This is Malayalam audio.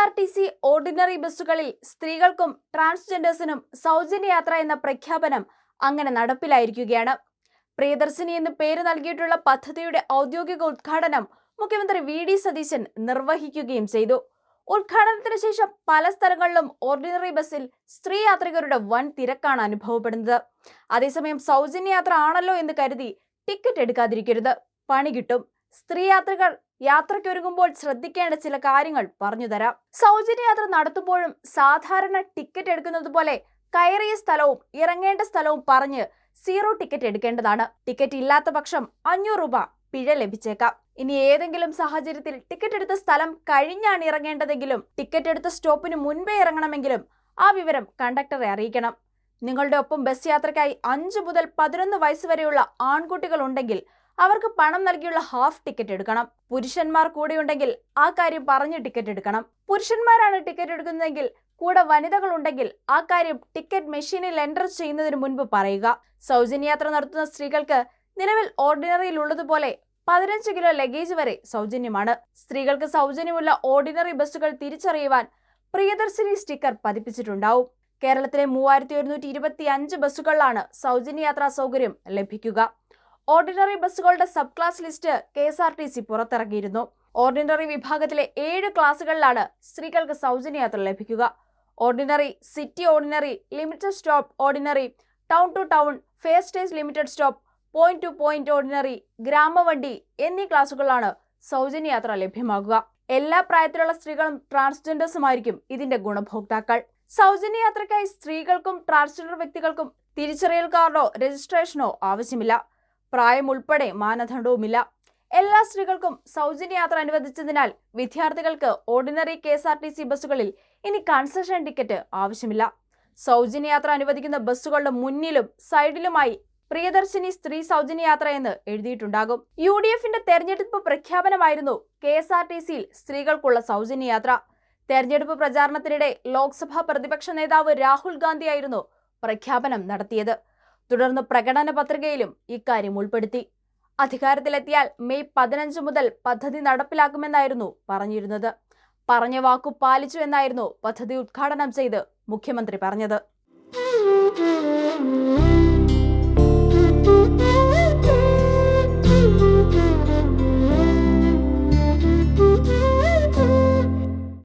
കെഎസ്ആർടിസി ഓർഡിനറി ബസ്സുകളിൽ സ്ത്രീകൾക്കും ട്രാൻസ്ജെൻഡേഴ്സിനും സൗജന്യ യാത്ര എന്ന പ്രഖ്യാപനം അങ്ങനെ നടപ്പിലായിരിക്കുകയാണ്. പ്രിയദർശിനി എന്ന് പേര് നൽകിയിട്ടുള്ള പദ്ധതിയുടെ ഔദ്യോഗിക ഉദ്ഘാടനം മുഖ്യമന്ത്രി വി.ഡി. സതീശൻ നിർവഹിക്കുകയും ചെയ്തു. ഉദ്ഘാടനത്തിന് ശേഷം പല സ്ഥലങ്ങളിലും ഓർഡിനറി ബസ്സിൽ സ്ത്രീ യാത്രികരുടെ വൻ തിരക്കാണ് അനുഭവപ്പെടുന്നത്. അതേസമയം സൗജന്യ യാത്ര ആണല്ലോ എന്ന് കരുതി ടിക്കറ്റ് എടുക്കാതിരിക്കരുത്, പണി കിട്ടും. സ്ത്രീ യാത്രികർ യാത്രയ്ക്കൊരുങ്ങുമ്പോൾ ശ്രദ്ധിക്കേണ്ട ചില കാര്യങ്ങൾ പറഞ്ഞുതരാം. സൗജന്യ യാത്ര നടത്തുമ്പോഴും സാധാരണ ടിക്കറ്റ് എടുക്കുന്നത് പോലെ കയറിയ സ്ഥലവും ഇറങ്ങേണ്ട സ്ഥലവും പറഞ്ഞ് സീറോ ടിക്കറ്റ് എടുക്കേണ്ടതാണ്. ടിക്കറ്റ് ഇല്ലാത്ത പക്ഷം 500 രൂപ പിഴ ലഭിച്ചേക്കാം. ഇനി ഏതെങ്കിലും സാഹചര്യത്തിൽ ടിക്കറ്റ് എടുത്ത സ്ഥലം കഴിഞ്ഞാണ് ഇറങ്ങേണ്ടതെങ്കിലും ടിക്കറ്റ് എടുത്ത സ്റ്റോപ്പിന് മുൻപേ ഇറങ്ങണമെങ്കിലും ആ വിവരം കണ്ടക്ടറെ അറിയിക്കണം. നിങ്ങളുടെ ഒപ്പം ബസ് യാത്രയ്ക്കായി 5 മുതൽ 11 വയസ്സ് വരെയുള്ള ആൺകുട്ടികൾ ഉണ്ടെങ്കിൽ അവർക്ക് പണം നൽകിയുള്ള ഹാഫ് ടിക്കറ്റ് എടുക്കണം. പുരുഷന്മാർ കൂടെയുണ്ടെങ്കിൽ ആ കാര്യം പറഞ്ഞ് ടിക്കറ്റ് എടുക്കണം. പുരുഷന്മാരാണ് ടിക്കറ്റ് എടുക്കുന്നതെങ്കിൽ കൂടെ വനിതകൾ ഉണ്ടെങ്കിൽ ആ കാര്യം ടിക്കറ്റ് മെഷീനിൽ എൻ്റർ ചെയ്യുന്നതിന് മുൻപ് പറയുക. സൗജന്യ യാത്ര നടത്തുന്ന സ്ത്രീകൾക്ക് നിലവിൽ ഓർഡിനറിയിൽ ഉള്ളതുപോലെ 15 കിലോ ലഗേജ് വരെ സൗജന്യമാണ്. സ്ത്രീകൾക്ക് സൗജന്യമുള്ള ഓർഡിനറി ബസ്സുകൾ തിരിച്ചറിയുവാൻ പ്രിയദർശിനി സ്റ്റിക്കർ പതിപ്പിച്ചിട്ടുണ്ടാവും. കേരളത്തിലെ 3125 ബസ്സുകളിലാണ് സൗജന്യ യാത്രാ സൗകര്യം ലഭിക്കുക. ഓർഡിനറി ബസ്സുകളുടെ സബ് ക്ലാസ് ലിസ്റ്റ് കെഎസ്ആർടിസി പുറത്തിറക്കിയിരുന്നു. ഓർഡിനറി വിഭാഗത്തിലെ 7 ക്ലാസുകളിലാണ് സ്ത്രീകൾക്ക് സൗജന്യ യാത്ര ലഭിക്കുക. Ordinary, city ordinary, limited stop ordinary, town to town, fare stage limited stop, point to point ordinary, ഗ്രാമവണ്ടി എന്നീ ക്ലാസുകളാണ് സൗജന്യ യാത്ര ലഭ്യമാകുക. എല്ലാ പ്രായത്തിലുള്ള സ്ത്രീകളും ട്രാൻസ്ജെൻഡേഴ്സുമായിരിക്കും ഇതിന്റെ ഗുണഭോക്താക്കൾ. സൗജന്യ യാത്രയ്ക്കായി സ്ത്രീകൾക്കും ട്രാൻസ്ജെൻഡർ വ്യക്തികൾക്കും തിരിച്ചറിയൽ കാർഡോ രജിസ്ട്രേഷനോ ആവശ്യമില്ല. പ്രായം ഉൾപ്പെടെ മാനദണ്ഡവുമില്ല. എല്ലാ സ്ത്രീകൾക്കും സൗജന്യ യാത്ര അനുവദിച്ചതിനാൽ വിദ്യാർത്ഥികൾക്ക് ഓർഡിനറി കെഎസ്ആർടിസി ബസ്സുകളിൽ ഇനി കൺസെഷൻ ടിക്കറ്റ് ആവശ്യമില്ല. സൗജന്യ യാത്ര അനുവദിക്കുന്ന ബസ്സുകളുടെ മുന്നിലും സൈഡിലുമായി പ്രിയദർശിനി സ്ത്രീ സൗജന്യ യാത്ര എന്ന് എഴുതിയിട്ടുണ്ടാകും. UDFന്റെ തെരഞ്ഞെടുപ്പ് പ്രഖ്യാപനമായിരുന്നു കെഎസ്ആർടിസിയിൽ സ്ത്രീകൾക്കുള്ള സൗജന്യ യാത്ര. തെരഞ്ഞെടുപ്പ് പ്രചാരണത്തിനിടെ ലോക്സഭാ പ്രതിപക്ഷ നേതാവ് രാഹുൽ ഗാന്ധിയായിരുന്നു പ്രഖ്യാപനം നടത്തിയത്. തുടർന്ന് പ്രകടന പത്രികയിലും ഇക്കാര്യം ഉൾപ്പെടുത്തി. അധികാരത്തിലെത്തിയാൽ മെയ് 15 മുതൽ പദ്ധതി നടപ്പിലാക്കുമെന്നായിരുന്നു പറഞ്ഞിരുന്നത്. പറഞ്ഞ വാക്കു പാലിച്ചു എന്നായിരുന്നു പദ്ധതി ഉദ്ഘാടനം ചെയ്ത് മുഖ്യമന്ത്രി പറഞ്ഞത്.